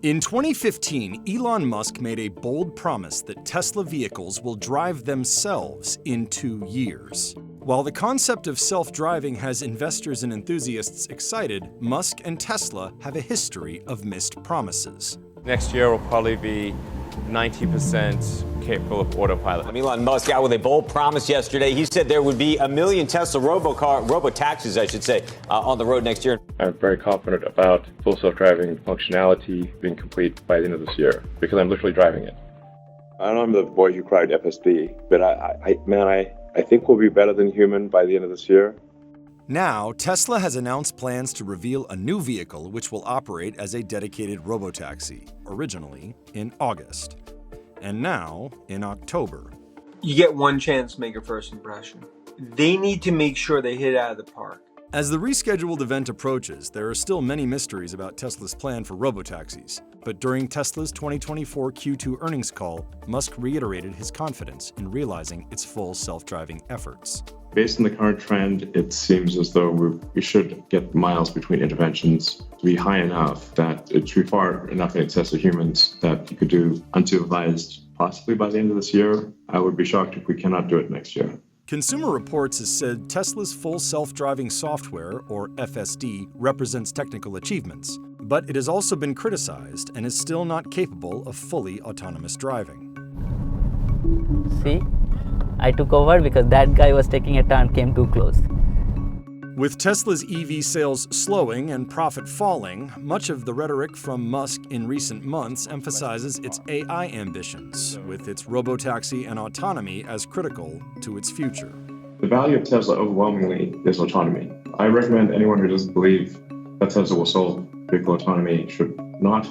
In 2015, Elon Musk made a bold promise that Tesla vehicles will drive themselves in 2 years. While the concept of self-driving has investors and enthusiasts excited, Musk and Tesla have a history of missed promises. Next year will probably be 90% capable of autopilot. Elon Musk out with a bold promise yesterday. He said there would be 1 million Tesla Robotaxis, I should say, on the road next year. I'm very confident about full self-driving functionality being complete by the end of this year because I'm literally driving it. I know I'm the boy who cried FSD, but I think we'll be better than human by the end of this year. Now, Tesla has announced plans to reveal a new vehicle which will operate as a dedicated robotaxi, originally in August, and now in October. You get one chance to make a first impression. They need to make sure they hit it out of the park. As the rescheduled event approaches, there are still many mysteries about Tesla's plan for robotaxis. But during Tesla's 2024 Q2 earnings call, Musk reiterated his confidence in realizing its full self-driving efforts. Based on the current trend, it seems as though we should get miles between interventions to be high enough that it should be far enough in excess of humans that you could do unsupervised possibly by the end of this year. I would be shocked if we cannot do it next year. Consumer Reports has said Tesla's full self-driving software, or FSD, represents technical achievements, but it has also been criticized and is still not capable of fully autonomous driving. See, I took over because that guy was taking a turn, came too close. With Tesla's EV sales slowing and profit falling, much of the rhetoric from Musk in recent months emphasizes its AI ambitions, with its robotaxi and autonomy as critical to its future. The value of Tesla overwhelmingly is autonomy. I recommend anyone who doesn't believe that Tesla will solve vehicle autonomy should not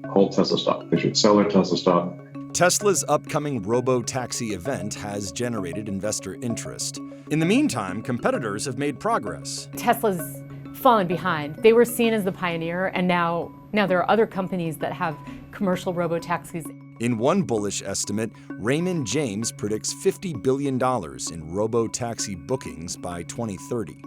hold Tesla stock. They should sell their Tesla stock. Tesla's upcoming Robotaxi event has generated investor interest. In the meantime, competitors have made progress. Tesla's fallen behind. They were seen as the pioneer, and now there are other companies that have commercial robotaxis. In one bullish estimate, Raymond James predicts $50 billion in robotaxi bookings by 2030.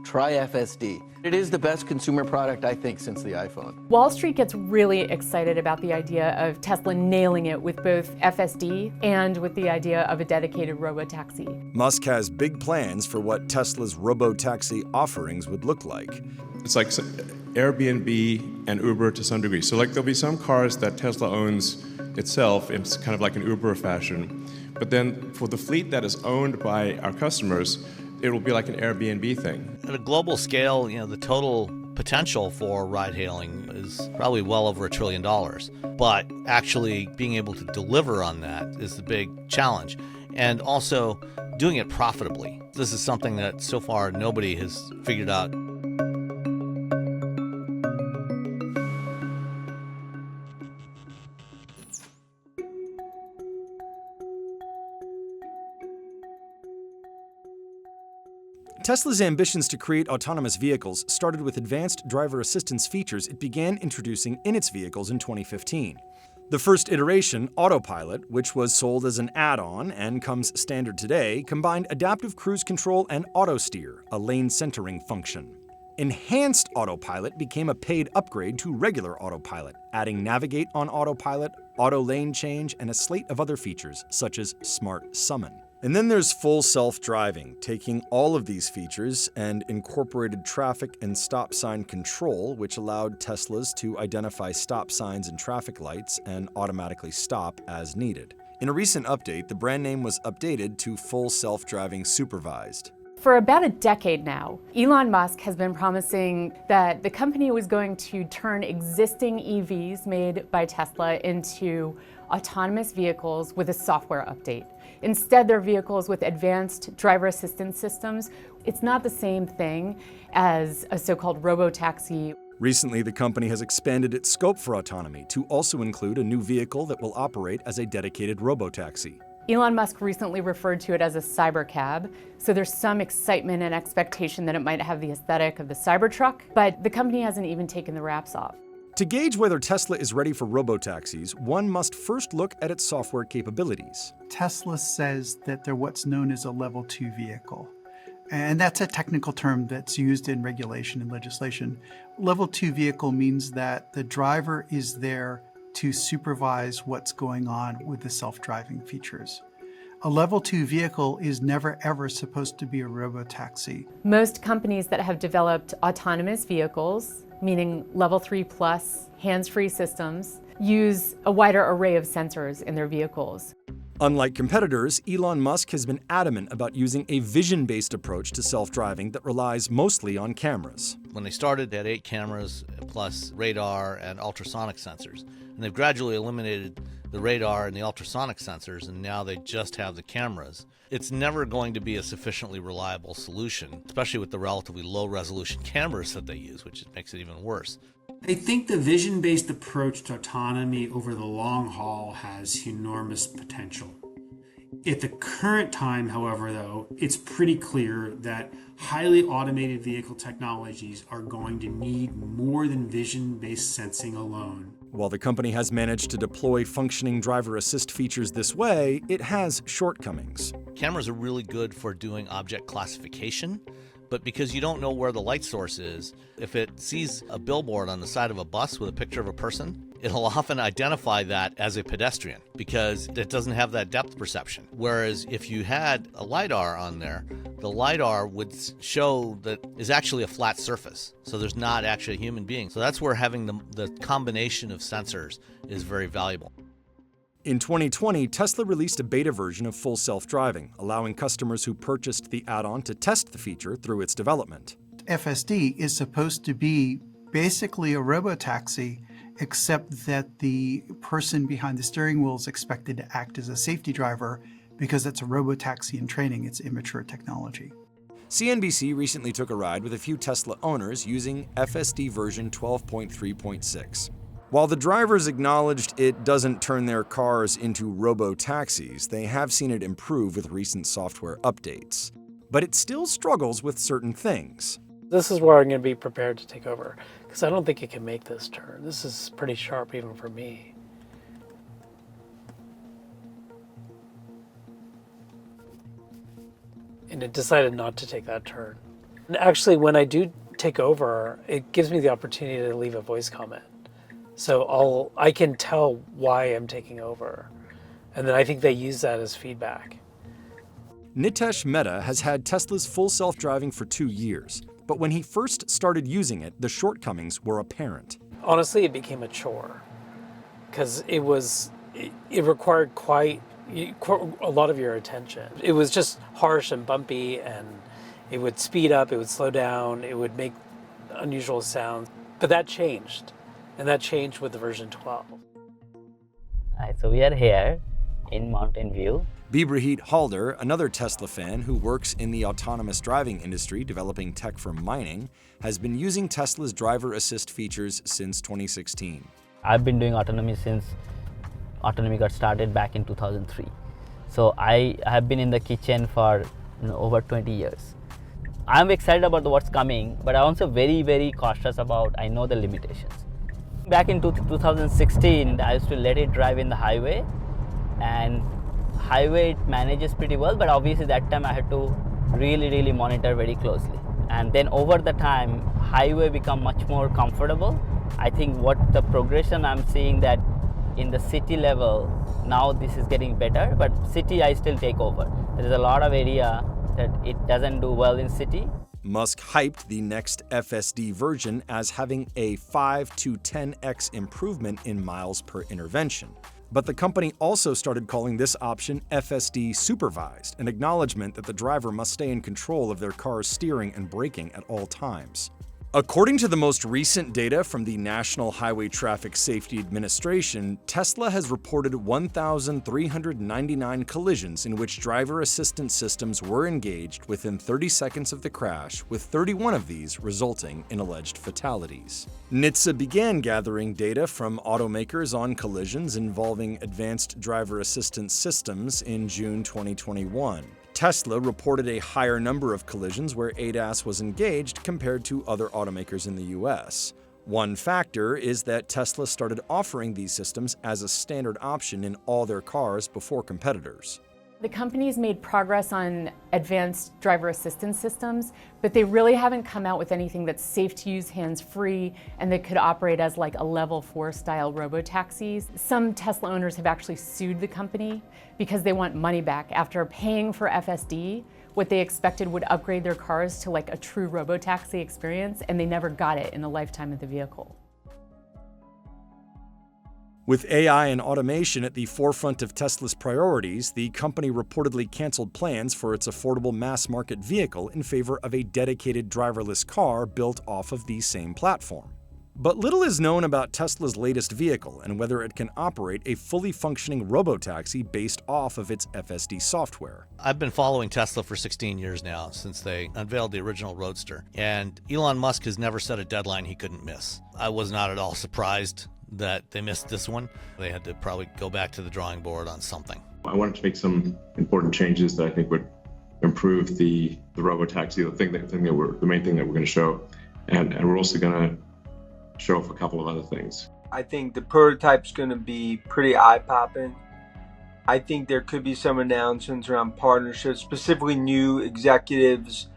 Try FSD. It is the best consumer product, I think, since the iPhone. Wall Street gets really excited about the idea of Tesla nailing it with both FSD and with the idea of a dedicated robotaxi. Musk has big plans for what Tesla's robotaxi offerings would look like. It's like Airbnb and Uber to some degree. So there'll be some cars that Tesla owns itself, it's kind of like an Uber fashion. But then for the fleet that is owned by our customers, it will be like an Airbnb thing. At a global scale, the total potential for ride-hailing is probably well over $1 trillion. But actually being able to deliver on that is the big challenge. And also doing it profitably. This is something that so far nobody has figured out. Tesla's ambitions to create autonomous vehicles started with advanced driver assistance features it began introducing in its vehicles in 2015. The first iteration, Autopilot, which was sold as an add-on and comes standard today, combined adaptive cruise control and auto steer, a lane centering function. Enhanced Autopilot became a paid upgrade to regular Autopilot, adding Navigate on Autopilot, auto lane change, and a slate of other features, such as Smart Summon. And then there's full self-driving, taking all of these features and incorporated traffic and stop sign control, which allowed Teslas to identify stop signs and traffic lights and automatically stop as needed. In a recent update, the brand name was updated to Full Self-Driving Supervised. For about a decade now, Elon Musk has been promising that the company was going to turn existing EVs made by Tesla into autonomous vehicles with a software update. Instead, they're vehicles with advanced driver assistance systems. It's not the same thing as a so-called robotaxi. Recently, the company has expanded its scope for autonomy to also include a new vehicle that will operate as a dedicated robotaxi. Elon Musk recently referred to it as a cybercab, so there's some excitement and expectation that it might have the aesthetic of the Cybertruck, but the company hasn't even taken the wraps off. To gauge whether Tesla is ready for robotaxis, one must first look at its software capabilities. Tesla says that they're what's known as a level 2 vehicle. And that's a technical term that's used in regulation and legislation. Level 2 vehicle means that the driver is there to supervise what's going on with the self-driving features. A level 2 vehicle is never ever supposed to be a robotaxi. Most companies that have developed autonomous vehicles, meaning level 3 plus hands-free systems, use a wider array of sensors in their vehicles. Unlike competitors, Elon Musk has been adamant about using a vision-based approach to self-driving that relies mostly on cameras. When they started, they had 8 cameras plus radar and ultrasonic sensors. And they've gradually eliminated the radar and the ultrasonic sensors, and now they just have the cameras. It's never going to be a sufficiently reliable solution, especially with the relatively low-resolution cameras that they use, which makes it even worse. I think the vision-based approach to autonomy over the long haul has enormous potential. At the current time, however, though, it's pretty clear that highly automated vehicle technologies are going to need more than vision-based sensing alone. While the company has managed to deploy functioning driver assist features this way, it has shortcomings. Cameras are really good for doing object classification, but because you don't know where the light source is, if it sees a billboard on the side of a bus with a picture of a person, it'll often identify that as a pedestrian because it doesn't have that depth perception. Whereas if you had a LiDAR on there, the LiDAR would show that is actually a flat surface. So there's not actually a human being. So that's where having the combination of sensors is very valuable. In 2020, Tesla released a beta version of Full Self-Driving, allowing customers who purchased the add-on to test the feature through its development. FSD is supposed to be basically a robotaxi, except that the person behind the steering wheel is expected to act as a safety driver because it's a robotaxi in training. It's immature technology. CNBC recently took a ride with a few Tesla owners using FSD version 12.3.6. While the drivers acknowledged it doesn't turn their cars into robotaxis, they have seen it improve with recent software updates. But it still struggles with certain things. This is where I'm going to be prepared to take over, because I don't think it can make this turn. This is pretty sharp even for me. And it decided not to take that turn. And actually, when I do take over, it gives me the opportunity to leave a voice comment. So I can tell why I'm taking over. And then I think they use that as feedback. Nitesh Mehta has had Tesla's Full Self-Driving for 2 years, but when he first started using it, the shortcomings were apparent. Honestly, it became a chore because it required quite a lot of your attention. It was just harsh and bumpy, and it would speed up, it would slow down, it would make unusual sounds. But that changed, and that changed with the version 12. So we are here in Mountain View. Bibrahit Halder, another Tesla fan who works in the autonomous driving industry developing tech for mining, has been using Tesla's driver assist features since 2016. I've been doing autonomy since autonomy got started back in 2003. So I have been in the kitchen for over 20 years. I'm excited about what's coming, but I'm also very, very cautious about, I know the limitations. Back in 2016, I used to let it drive in the highway, and highway it manages pretty well, but obviously that time I had to really monitor very closely. And then over the time, highway become much more comfortable. I think what the progression I'm seeing that in the city level, now this is getting better, but city I still take over. There is a lot of area that it doesn't do well in city. Musk hyped the next FSD version as having a 5 to 10x improvement in miles per intervention. But the company also started calling this option FSD supervised, an acknowledgement that the driver must stay in control of their car's steering and braking at all times. According to the most recent data from the National Highway Traffic Safety Administration, Tesla has reported 1,399 collisions in which driver assistance systems were engaged within 30 seconds of the crash, with 31 of these resulting in alleged fatalities. NHTSA began gathering data from automakers on collisions involving advanced driver assistance systems in June 2021. Tesla reported a higher number of collisions where ADAS was engaged compared to other automakers in the US. One factor is that Tesla started offering these systems as a standard option in all their cars before competitors. The company's made progress on advanced driver assistance systems, but they really haven't come out with anything that's safe to use, hands-free, and that could operate as like a level 4 style robotaxis. Some Tesla owners have actually sued the company because they want money back after paying for FSD. What they expected would upgrade their cars to like a true robotaxi experience, and they never got it in the lifetime of the vehicle. With AI and automation at the forefront of Tesla's priorities, the company reportedly canceled plans for its affordable mass-market vehicle in favor of a dedicated driverless car built off of the same platform. But little is known about Tesla's latest vehicle and whether it can operate a fully functioning robotaxi based off of its FSD software. I've been following Tesla for 16 years now, since they unveiled the original Roadster, and Elon Musk has never set a deadline he couldn't miss. I was not at all surprised that they missed this one. They had to probably go back to the drawing board on something. I wanted to make some important changes that I think would improve the robotaxi, the main thing that we're going to show, and we're also going to show off a couple of other things. I think the prototype's going to be pretty eye-popping. I think there could be some announcements around partnerships, specifically new executives,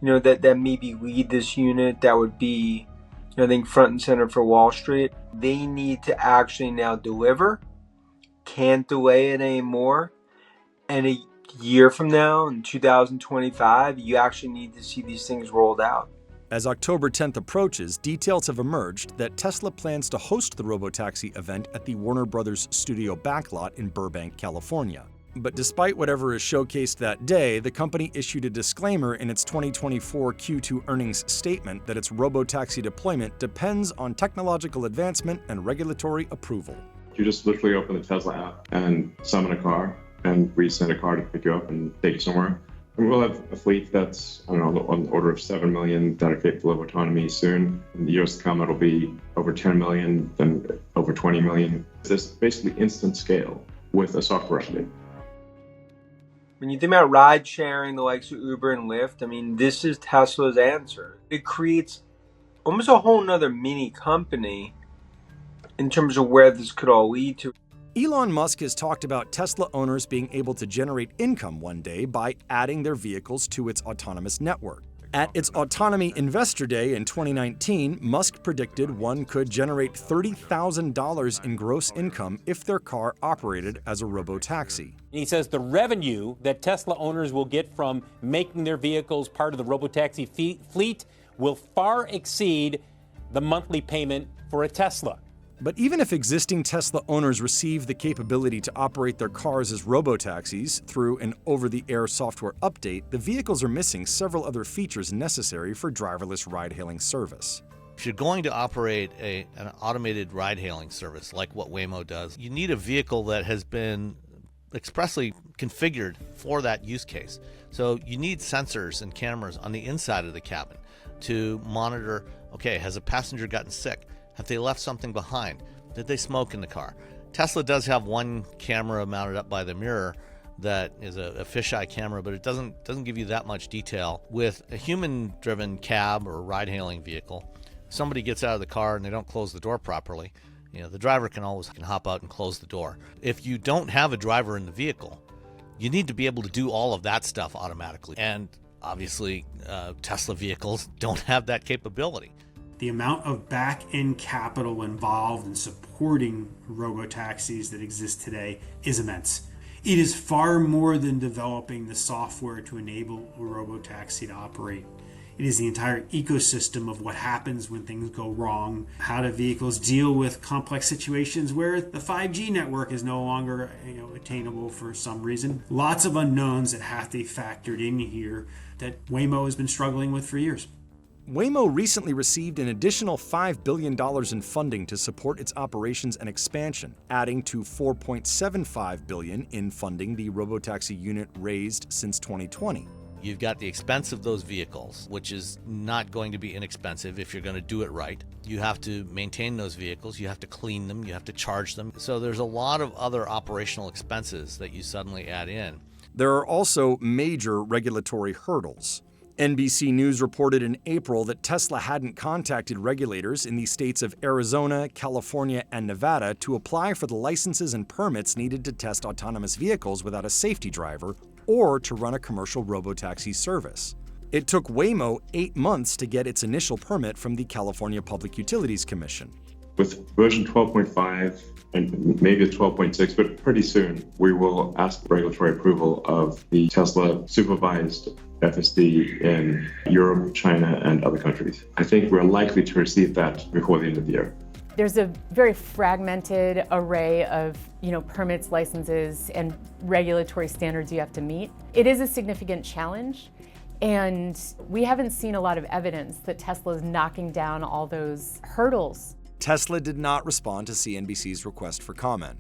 that maybe lead this unit. That would be, I think, front and center for Wall Street. They need to actually now deliver. Can't delay it anymore. And a year from now, in 2025, you actually need to see these things rolled out. As October 10th approaches, details have emerged that Tesla plans to host the Robotaxi event at the Warner Brothers studio backlot in Burbank, California. But despite whatever is showcased that day, the company issued a disclaimer in its 2024 Q2 earnings statement that its Robotaxi deployment depends on technological advancement and regulatory approval. You just literally open the Tesla app and summon a car, and we send a car to pick you up and take you somewhere. And we'll have a fleet that's, on the order of 7 million that are capable of autonomy soon. In the years to come, it'll be over 10 million, then over 20 million. It's basically instant scale with a software update. When you think about ride sharing, the likes of Uber and Lyft, this is Tesla's answer. It creates almost a whole nother mini company in terms of where this could all lead to. Elon Musk has talked about Tesla owners being able to generate income one day by adding their vehicles to its autonomous network. At its Autonomy Investor Day in 2019, Musk predicted one could generate $30,000 in gross income if their car operated as a robotaxi. He says the revenue that Tesla owners will get from making their vehicles part of the robotaxi fleet will far exceed the monthly payment for a Tesla. But even if existing Tesla owners receive the capability to operate their cars as robotaxis through an over-the-air software update, the vehicles are missing several other features necessary for driverless ride-hailing service. If you're going to operate an automated ride-hailing service like what Waymo does, you need a vehicle that has been expressly configured for that use case. So you need sensors and cameras on the inside of the cabin to monitor, okay, has a passenger gotten sick? Have they left something behind? Did they smoke in the car? Tesla does have one camera mounted up by the mirror that is a fisheye camera, but it doesn't give you that much detail. With a human-driven cab or ride-hailing vehicle, if somebody gets out of the car and they don't close the door properly, the driver can always hop out and close the door. If you don't have a driver in the vehicle, you need to be able to do all of that stuff automatically. And obviously, Tesla vehicles don't have that capability. The amount of back-end capital involved in supporting robotaxis that exist today is immense. It is far more than developing the software to enable a robotaxi to operate. It is the entire ecosystem of what happens when things go wrong, how do vehicles deal with complex situations where the 5G network is no longer attainable for some reason. Lots of unknowns that have to be factored in here that Waymo has been struggling with for years. Waymo recently received an additional $5 billion in funding to support its operations and expansion, adding to $4.75 billion in funding the robotaxi unit raised since 2020. You've got the expense of those vehicles, which is not going to be inexpensive if you're going to do it right. You have to maintain those vehicles, you have to clean them, you have to charge them. So there's a lot of other operational expenses that you suddenly add in. There are also major regulatory hurdles. NBC News reported in April that Tesla hadn't contacted regulators in the states of Arizona, California, and Nevada to apply for the licenses and permits needed to test autonomous vehicles without a safety driver or to run a commercial robotaxi service. It took Waymo 8 months to get its initial permit from the California Public Utilities Commission. With version 12.5 and maybe 12.6, but pretty soon, we will ask regulatory approval of the Tesla supervised FSD in Europe, China, and other countries. I think we're likely to receive that before the end of the year. There's a very fragmented array of, permits, licenses, and regulatory standards you have to meet. It is a significant challenge, and we haven't seen a lot of evidence that Tesla is knocking down all those hurdles. Tesla did not respond to CNBC's request for comment.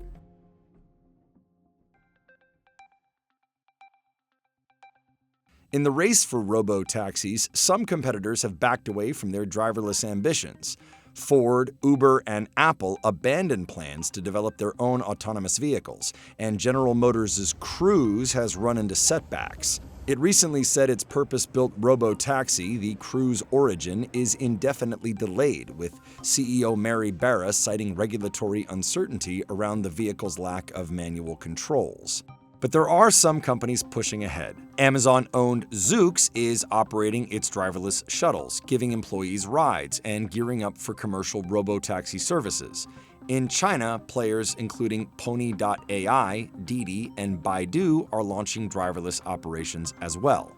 In the race for robo-taxis, some competitors have backed away from their driverless ambitions. Ford, Uber, and Apple abandoned plans to develop their own autonomous vehicles, and General Motors' Cruise has run into setbacks. It recently said its purpose-built Robotaxi, the Cruise Origin, is indefinitely delayed, with CEO Mary Barra citing regulatory uncertainty around the vehicle's lack of manual controls. But there are some companies pushing ahead. Amazon-owned Zoox is operating its driverless shuttles, giving employees rides and gearing up for commercial robotaxi services. In China, players including Pony.ai, Didi, and Baidu are launching driverless operations as well.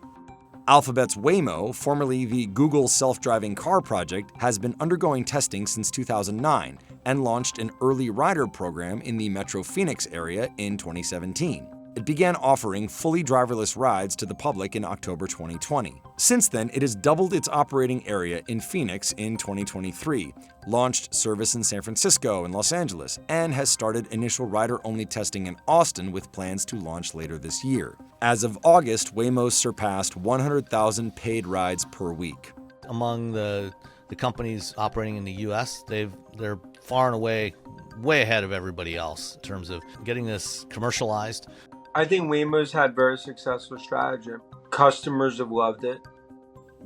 Alphabet's Waymo, formerly the Google self-driving car project, has been undergoing testing since 2009 and launched an early rider program in the Metro Phoenix area in 2017. It began offering fully driverless rides to the public in October 2020. Since then, it has doubled its operating area in Phoenix in 2023, launched service in San Francisco and Los Angeles, and has started initial rider-only testing in Austin with plans to launch later this year. As of August, Waymo surpassed 100,000 paid rides per week. Among the companies operating in the U.S., they're far and away way ahead of everybody else in terms of getting this commercialized. I think Waymo's had very successful strategy. Customers have loved it.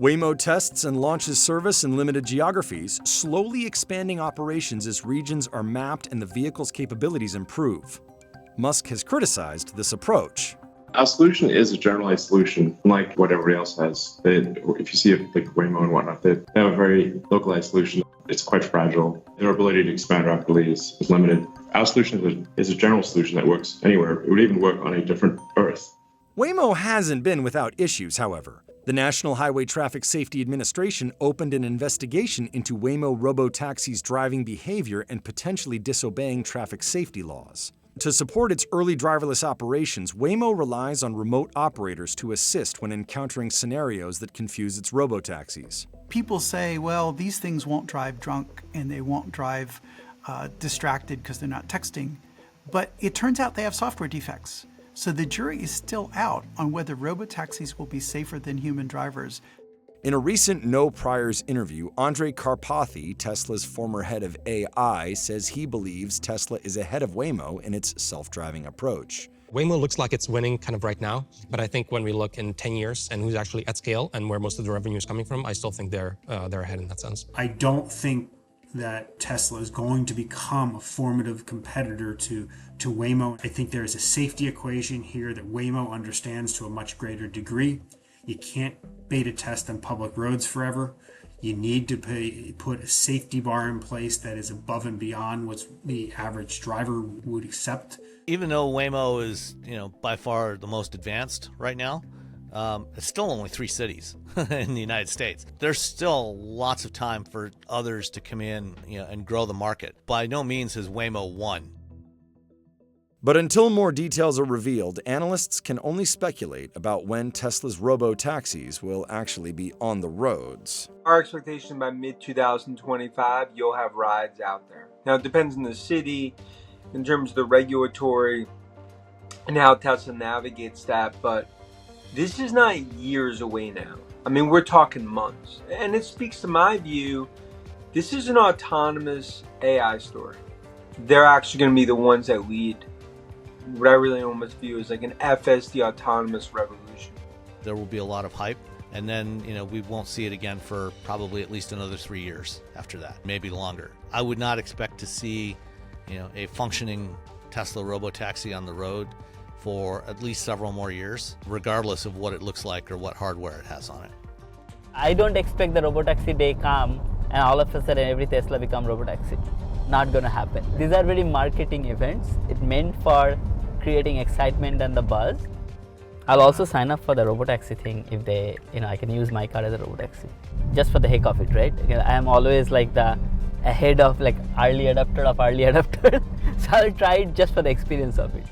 Waymo tests and launches service in limited geographies, slowly expanding operations as regions are mapped and the vehicle's capabilities improve. Musk has criticized this approach. Our solution is a generalized solution, like what everybody else has. If you see it like Waymo and whatnot, they have a very localized solution. It's quite fragile. Their ability to expand rapidly is limited. Our solution is a general solution that works anywhere. It would even work on a different Earth. Waymo hasn't been without issues, however. The National Highway Traffic Safety Administration opened an investigation into Waymo Robotaxi's driving behavior and potentially disobeying traffic safety laws. To support its early driverless operations, Waymo relies on remote operators to assist when encountering scenarios that confuse its robotaxis. People say, well, these things won't drive drunk and they won't drive distracted because they're not texting. But it turns out they have software defects. So the jury is still out on whether robotaxis will be safer than human drivers. In a recent No Priors interview, Andrej Karpathy, Tesla's former head of AI, says he believes Tesla is ahead of Waymo in its self-driving approach. Waymo looks like it's winning kind of right now, but I think when we look in 10 years and who's actually at scale and where most of the revenue is coming from, I still think they're ahead in that sense. I don't think that Tesla is going to become a formative competitor to Waymo. I think there is a safety equation here that Waymo understands to a much greater degree. You can't beta test on public roads forever. You need to put a safety bar in place that is above and beyond what the average driver would accept. Even though Waymo is, by far the most advanced right now, it's still only 3 cities in the United States. There's still lots of time for others to come in, and grow the market. By no means has Waymo won. But until more details are revealed, analysts can only speculate about when Tesla's robo-taxis will actually be on the roads. Our expectation by mid-2025, you'll have rides out there. Now, it depends on the city in terms of the regulatory and how Tesla navigates that, but this is not years away now. I mean, we're talking months. And it speaks to my view, this is an autonomous AI story. They're actually going to be the ones that lead what I really almost view as like an FSD autonomous revolution. There will be a lot of hype, And then, we won't see it again for probably at least another 3 years after that, maybe longer. I would not expect to see, a functioning Tesla Robotaxi on the road for at least several more years, regardless of what it looks like or what hardware it has on it. I don't expect the Robotaxi day come and all of a sudden every Tesla become Robotaxi. Not gonna happen. These are very marketing events. It's meant for creating excitement and the buzz. I'll also sign up for the Robotaxi thing if they, I can use my car as a Robotaxi. Just for the heck of it, right? I am always like the ahead of early adopter of early adopter. So I'll try it just for the experience of it.